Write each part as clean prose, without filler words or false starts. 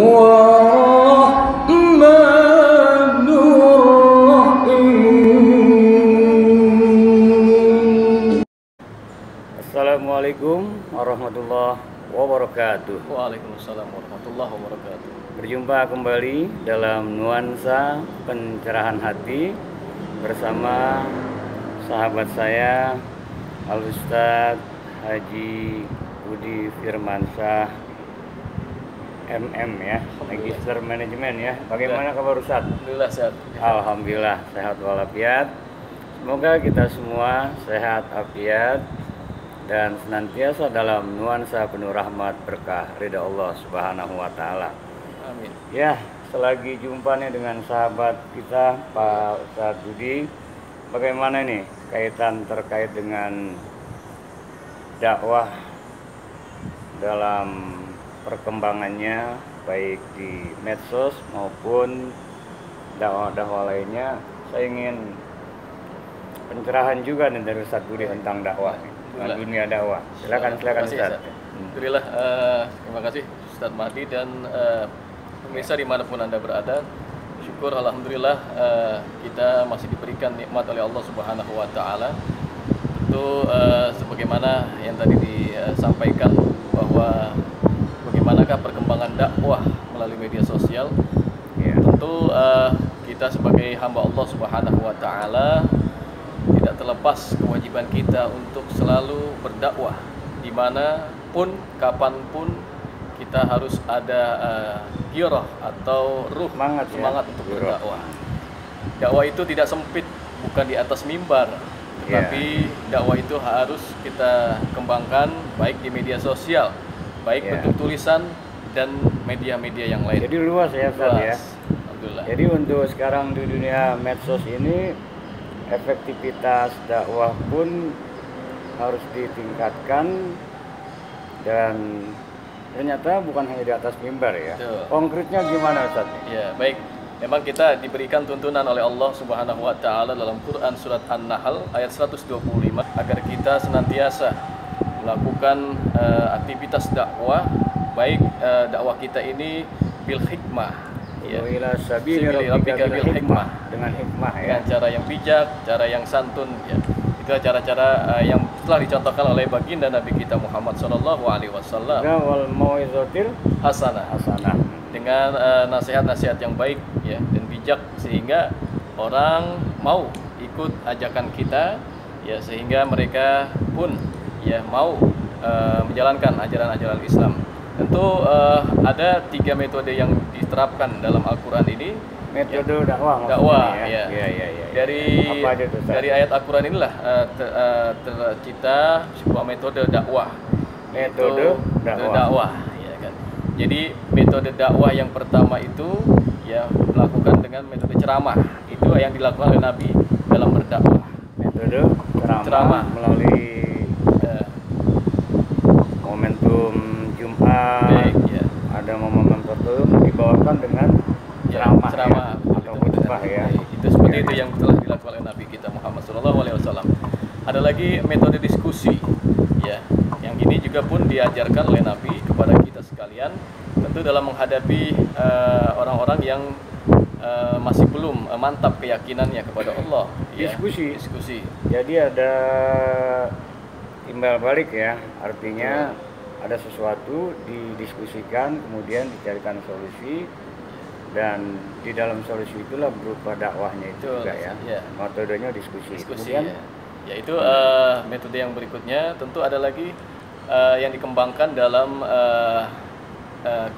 Assalamualaikum warahmatullahi wabarakatuh. Waalaikumsalam warahmatullahi wabarakatuh. Berjumpa kembali dalam nuansa pencerahan hati bersama sahabat saya Al-Ustadz Haji Budi Firmansyah MM ya, Magister Manajemen ya. Bagaimana kabar Ustadz? Alhamdulillah sehat. Alhamdulillah sehat walafiat. Semoga kita semua sehat afiat dan senantiasa dalam nuansa penuh rahmat berkah ridha Allah Subhanahu wa taala. Amin. Ya, selagi jumpa nih dengan sahabat kita Pak Ustadz Budi, bagaimana nih kaitan terkait dengan dakwah dalam perkembangannya baik di medsos maupun dakwah-dakwah lainnya. Saya ingin pencerahan juga nih dari Ustadz Budi tentang dakwah dengan dunia dakwah. Silakan Ustadz. Alhamdulillah, terima kasih Ustadz Mahdi dan pemirsa dimanapun Anda berada. Syukur alhamdulillah kita masih diberikan nikmat oleh Allah Subhanahu wa taala. Tentu sebagaimana yang tadi disampaikan bahwa bagaimanakah perkembangan dakwah melalui media sosial. Ya. Tentu kita sebagai hamba Allah Subhanahu wa taala tidak terlepas kewajiban kita untuk selalu berdakwah dimanapun, kapanpun. Kita harus ada girah atau ruh semangat untuk berdakwah. Dakwah itu tidak sempit, bukan di atas mimbar, tetapi dakwah itu harus kita kembangkan baik di media sosial, baik bentuk tulisan dan media-media yang lain. Jadi luas ya Ustaz ya. Alhamdulillah. Jadi untuk sekarang di dunia medsos ini efektivitas dakwah pun harus ditingkatkan dan ternyata bukan hanya di atas mimbar ya. Betul. Konkretnya gimana Ustaz? Ya, baik. Memang kita diberikan tuntunan oleh Allah Subhanahu wa taala dalam Quran surat An-Nahl ayat 125 agar kita senantiasa melakukan aktivitas dakwah, baik dakwah kita ini bil hikmah, ya. Ila sabili rabbika bil hikmah, dengan hikmah ya. Dengan cara yang bijak, cara yang santun ya. Itu cara-cara yang telah dicontohkan oleh baginda Nabi kita Muhammad sallallahu alaihi wasallam. Wal mau'izatil hasanah. Dengan nasihat-nasihat yang baik ya dan bijak sehingga orang mau ikut ajakan kita ya, sehingga mereka pun ya mau menjalankan ajaran-ajaran Islam. Tentu ada 3 metode yang diterapkan dalam Al-Quran ini. Metode dakwah ya. Ya. Dari ayat Al-Quran inilah tercipta sebuah metode dakwah. Metode dakwah ya kan. Jadi metode dakwah yang pertama itu ya melakukan dengan metode ceramah. Itu yang dilakukan oleh Nabi dalam berdakwah. Metode ceramah melalui momentum Jumat. Baik, ya. Ada momen tertentu dibawakan dengan ceramah atau khutbah ya. Itu seperti itu yang telah dilakukan oleh Nabi kita Muhammad SAW. Ada lagi metode diskusi ya, yang ini juga pun diajarkan oleh Nabi kepada kita sekalian, tentu dalam menghadapi orang-orang yang masih belum mantap keyakinannya kepada Allah ya. Diskusi. Jadi ada timbal balik ya, artinya ada sesuatu didiskusikan kemudian dicarikan solusi, dan di dalam solusi itulah berupa dakwahnya itu juga ya. Metodenya diskusi. Kemudian ya itu metode yang berikutnya. Tentu ada lagi yang dikembangkan dalam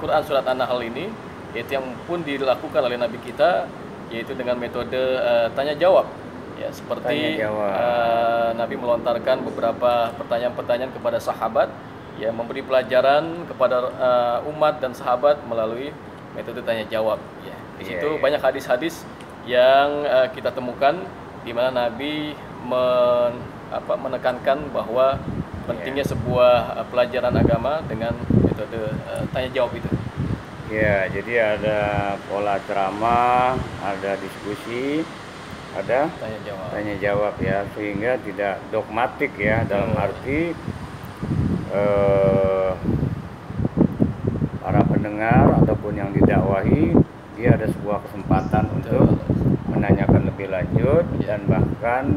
Quran surat An-Nahl ini, yaitu yang pun dilakukan oleh Nabi kita, yaitu dengan metode tanya jawab ya, seperti Nabi melontarkan beberapa pertanyaan-pertanyaan kepada sahabat ya, memberi pelajaran kepada umat dan sahabat melalui metode tanya jawab ya. Di situ banyak hadis-hadis yang kita temukan di mana Nabi menekankan bahwa pentingnya sebuah pelajaran agama dengan metode tanya jawab itu. Ya, jadi ada pola ceramah, ada diskusi, ada tanya jawab ya, sehingga tidak dogmatik ya, dalam arti para pendengar ataupun siapapun yang didakwahi, dia ada sebuah kesempatan untuk menanyakan lebih lanjut, dan bahkan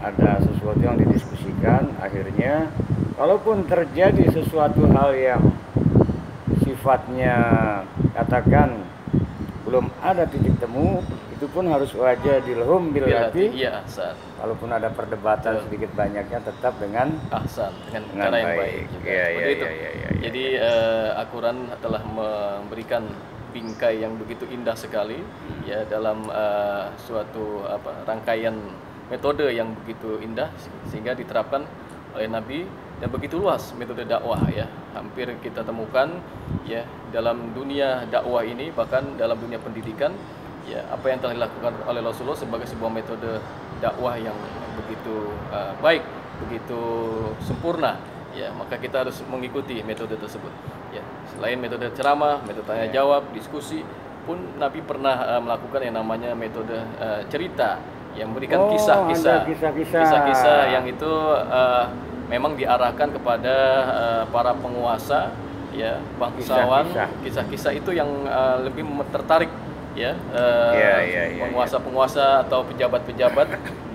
ada sesuatu yang didiskusikan. Akhirnya kalaupun terjadi sesuatu hal yang sifatnya katakan belum ada titik temu, itu pun harus wajah dilhum bil hati. Iya, ahsan. Kalaupun ada perdebatan sedikit banyaknya, tetap dengan ahsan, dengan cara yang baik juga. Iya, Seperti itu. iya. Jadi Al-Quran telah memberikan bingkai yang begitu indah sekali ya dalam suatu rangkaian metode yang begitu indah sehingga diterapkan oleh Nabi, dan begitu luas metode dakwah ya. Hampir kita temukan ya dalam dunia dakwah ini, bahkan dalam dunia pendidikan ya, apa yang telah dilakukan oleh Rasulullah sebagai sebuah metode dakwah yang begitu baik, begitu sempurna ya, maka kita harus mengikuti metode tersebut ya. Selain metode ceramah, metode tanya jawab, diskusi pun Nabi pernah melakukan yang namanya metode cerita, yang memberikan kisah-kisah yang itu memang diarahkan kepada para penguasa ya, bangsawan. Kisah-kisah itu yang lebih tertarik ya, penguasa-penguasa atau pejabat-pejabat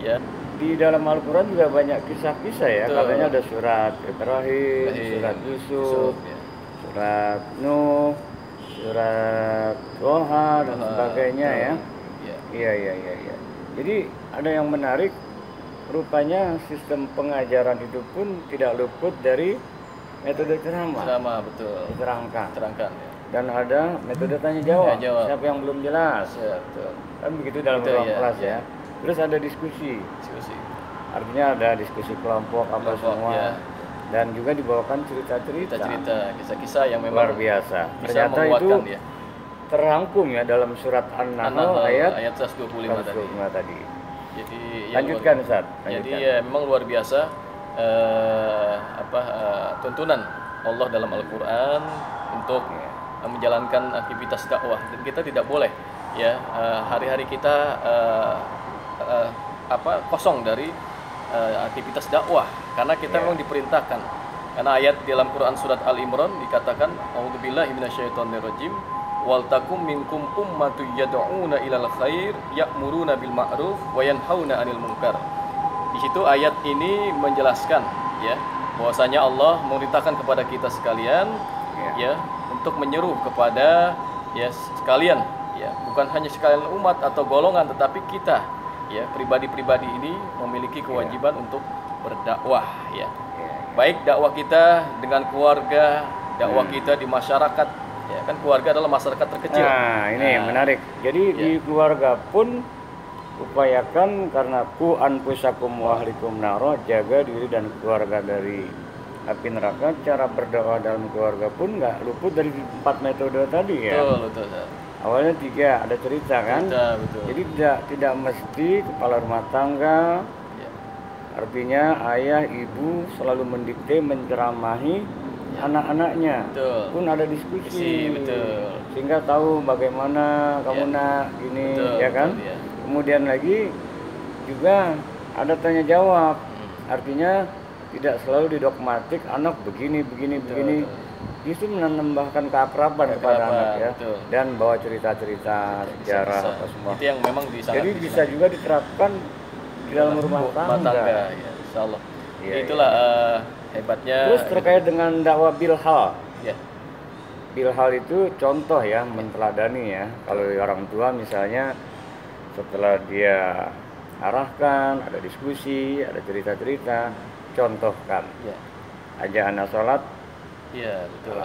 ya. Di dalam Al-Quran juga banyak kisah-kisah ya. Katanya ada surat Ibrahim, surat Yusuf, surat Nuh, surat Toha dan sebagainya ya. Iya. Jadi ada yang menarik, rupanya sistem pengajaran itu pun tidak luput dari metode ceramah. Betul. Diterangkan ya. Dan ada metode tanya jawab. Siapa yang belum jelas? Betul. Kan begitu dalam ruang kelas ya. Terus ada diskusi. Artinya ada diskusi kelompok semua. Ya. Dan juga dibawakan cerita-cerita, kisah-kisah yang memang luar biasa. Bisa ternyata itu ya. Terangkum ya dalam surat An-Nahl ayat 125 tadi. Jadi lanjutkan Ustaz. Jadi ya memang luar biasa tuntunan Allah dalam Al-Qur'an untuk menjalankan aktivitas dakwah, dan kita tidak boleh ya hari-hari kita kosong dari aktivitas dakwah, karena kita memang diperintahkan. Karena ayat di dalam Quran surat Al-Imran dikatakan a'udzubillahi minasyaitonirrajim wal takum minkum ummatun yad'una ilal khair ya'muruna bil ma'ruf wa yanhauna 'anil munkar. Di situ ayat ini menjelaskan ya bahwasanya Allah memerintahkan kepada kita sekalian ya untuk menyeru kepada ya sekalian ya, bukan hanya sekalian umat atau golongan, tetapi kita ya pribadi-pribadi ini memiliki kewajiban untuk berdakwah ya. Baik dakwah kita dengan keluarga, dakwah kita di masyarakat ya, kan keluarga adalah masyarakat terkecil. Nah, ini menarik. Jadi di keluarga pun upayakan, karena ku anfusakum wa ahlikum naro, jaga diri dan keluarga dari api neraka. Cara berdakwah dalam keluarga pun nggak luput dari 4 metode tadi ya. Betul. Awalnya 3, ada cerita kan. Betul. Jadi tidak mesti kepala rumah tangga. Artinya ayah, ibu selalu mendikte, menceramahi anak-anaknya. Pun ada diskusi. Betul. Sehingga tahu bagaimana kamu nak ini ya kan. Kemudian lagi juga ada tanya jawab. Artinya tidak selalu didogmatik, anak begini. Justru menambahkan keakraban kepada anak ya. Dan bawa cerita-cerita sejarah apa semua. Itu yang memang jadi bisa juga diterapkan di dalam rumah tangga ya, insyaallah. Itulah hebatnya. Terus terkait dengan dakwah bilhal. Ya. Bilhal itu contoh ya, menteladani ya. Kalau orang tua misalnya setelah dia arahkan, ada diskusi, ada cerita-cerita, contohkan. Ajak anak sholat. Iya, betul.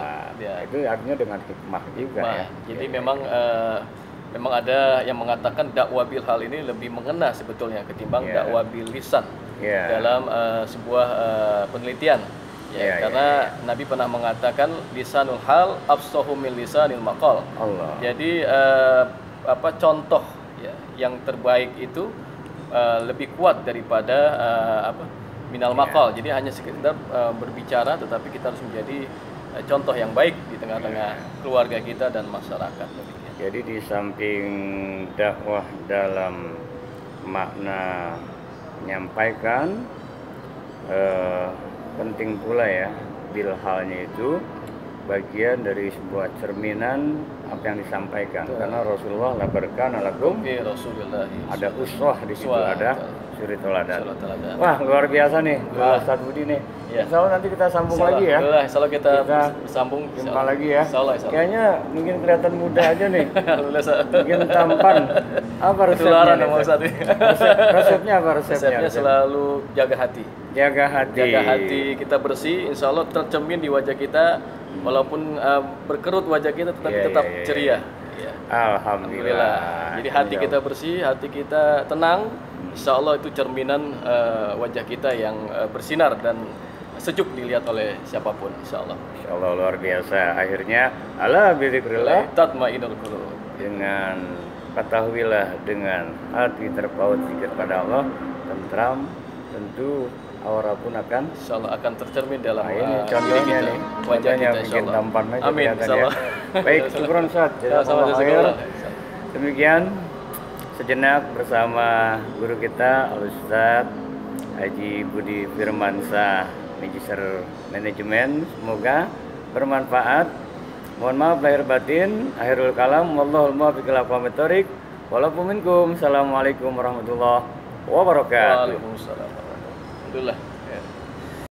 Itu artinya dengan hikmah juga ya. Jadi memang ada yang mengatakan dakwah bil hal ini lebih mengena sebetulnya ketimbang dakwah bil lisan dalam sebuah penelitian karena Nabi pernah mengatakan lisanul hal afsahu min lisanil maqal. Jadi contoh ya yang terbaik itu lebih kuat daripada minal maqal. Jadi hanya sekedar berbicara, tetapi kita harus menjadi contoh yang baik di tengah-tengah keluarga kita dan masyarakat. Jadi di samping dakwah dalam makna menyampaikan, penting pula ya bilhalnya itu bagian dari sebuah cerminan apa yang disampaikan. Betul. Karena Rasulullah labarkan alakum, Oke, Rasulullah. ada uswah di situ, Uswah, ada betul. suri teladan. Suri teladan. Wah, luar biasa nih Alhamdulillah. Pak Ustadz Budi nih. Iya. Insya Allah nanti kita sambung lagi ya. Insyaallah kita Kita bersambung. Jumpa lagi ya. Insyaallah. Kayaknya mungkin kelihatan muda aja nih. Alhamdulillah. Mungkin tampan. Apa resepnya? Ketularan nih, sama Ustadz? Ustadz. Resepnya apa resepnya? Resepnya selalu jaga hati. Jaga hati. Jaga hati kita bersih, insya Allah tercermin di wajah kita, walaupun berkerut wajah kita, tetapi Iya, tetap iya, iya. ceria. Ya. Alhamdulillah. Jadi hati kita bersih, hati kita tenang, insya Allah itu cerminan wajah kita yang bersinar dan sejuk dilihat oleh siapapun, insya Allah. Insya Allah luar biasa. Akhirnya ala bidzikrillah, Tatmainul qulub. dengan ketahuilah dengan hati terpaut zikir pada Allah, tentram, tentu aura pun akan. Insya Allah akan tercermin dalam Nah, ini diri contohnya kita, nih, wajah contohnya kita, insya bikin Allah. tampan aja Amin, kelihatan insya ya. Allah. Baik, syukuran Ustaz. Sama-sama, Jazakallah khair. jazakallah. Demikian sejenak bersama guru kita Al-Ustaz Haji Budi Firmansyah, Magister Manajemen. Semoga bermanfaat. Mohon maaf lahir batin. Akhirul kalam. Wallahul muwaffiq ila aqwamit thoriq. Walaupun minkum. Assalamualaikum warahmatullahi wabarakatuh. Waalaikumsalam. Alhamdulillah.